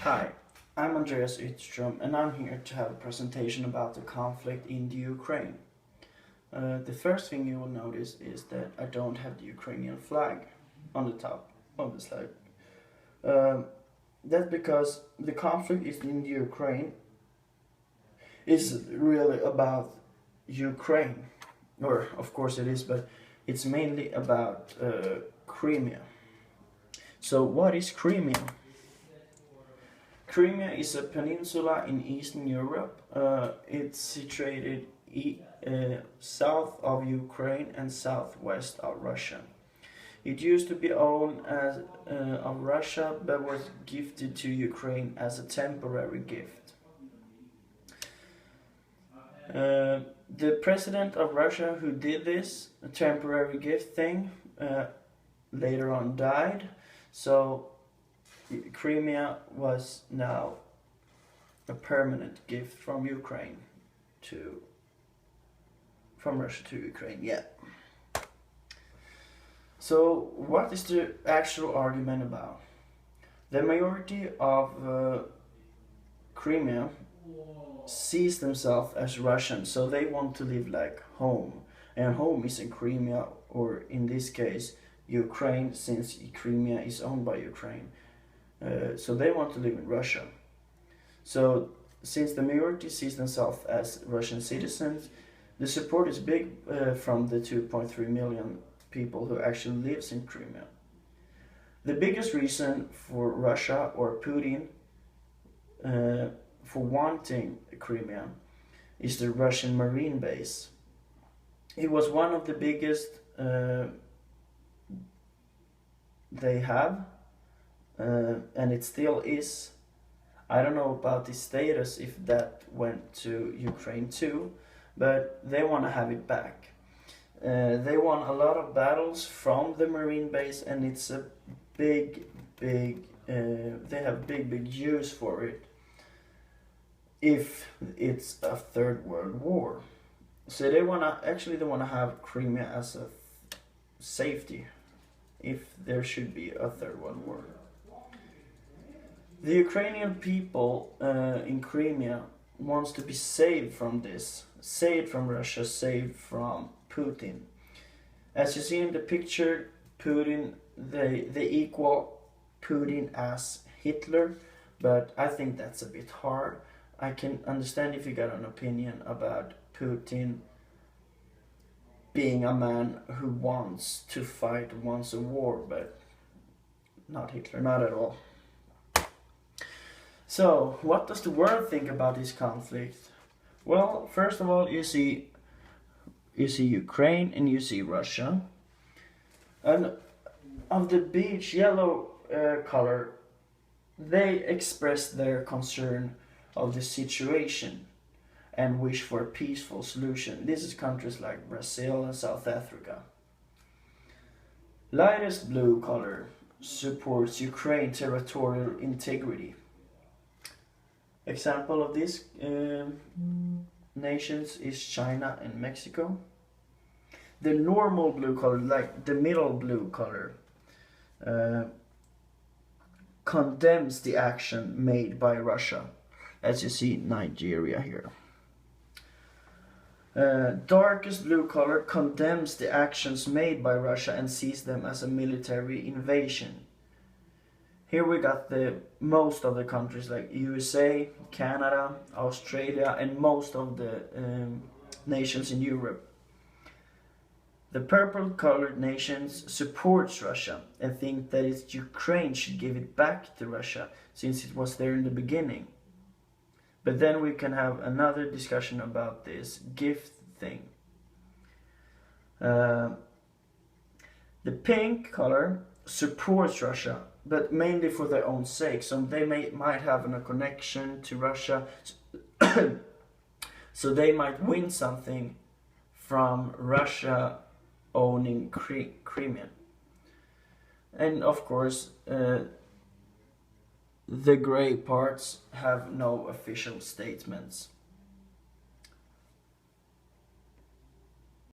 Hi, I'm Andreas Ytterstrom and I'm here to have a presentation about the conflict in the Ukraine. The first thing you will notice is that I don't have the Ukrainian flag on the top of the slide. Um that's because the conflict is in the Ukraine is really about Ukraine, or of course it is, but it's mainly about Crimea. So what is Crimea? Crimea is a peninsula in Eastern Europe. It's situated south of Ukraine and southwest of Russia. It used to be owned as of Russia, but was gifted to Ukraine as a temporary gift. The president of Russia who did this temporary gift thing later on died, so Crimea was now a permanent gift from Ukraine to from Russia to Ukraine. Yeah. So what is the actual argument about? The majority of Crimea sees themselves as Russian, so they want to live like home, and home is in Crimea, or in this case Ukraine, since Crimea is owned by Ukraine. So they want to live in Russia. So since the majority sees themselves as Russian citizens, the support is big from the 2.3 million people who actually lives in Crimea. The biggest reason for Russia or Putin for wanting Crimea is the Russian marine base. It was one of the biggest they have, and it still is. I don't know about the status if that went to Ukraine too, but they want to have it back. They won a lot of battles from the marine base, and it's a big, they have big use for it if it's a third world war. So they wanna have Crimea as a safety if there should be a third world war. The Ukrainian people in Crimea wants to be saved from this, saved from Russia, saved from Putin. As you see in the picture, Putin, they equal Putin as Hitler, but I think that's a bit hard. I can understand if you got an opinion about Putin being a man who wants to fight, wants a war, but not Hitler, not at all. So, what does the world think about this conflict? Well, first of all, you see Ukraine and you see Russia. And of the beach yellow color, they express their concern of the situation and wish for a peaceful solution. This is countries like Brazil and South Africa. Lightest blue color supports Ukraine territorial integrity. Example of these nations is China and Mexico. The normal blue color, like the middle blue color, condemns the action made by Russia, as you see Nigeria here. Darkest blue color condemns the actions made by Russia and sees them as a military invasion. Here we got the most of the countries like USA, Canada, Australia, and most of the nations in Europe. The purple colored nations supports Russia and think that it's Ukraine should give it back to Russia since it was there in the beginning. But then we can have another discussion about this gift thing. The pink color supports Russia, but mainly for their own sake. So they might have a connection to Russia, so they might win something from Russia owning Crimea. And of course, the gray parts have no official statements.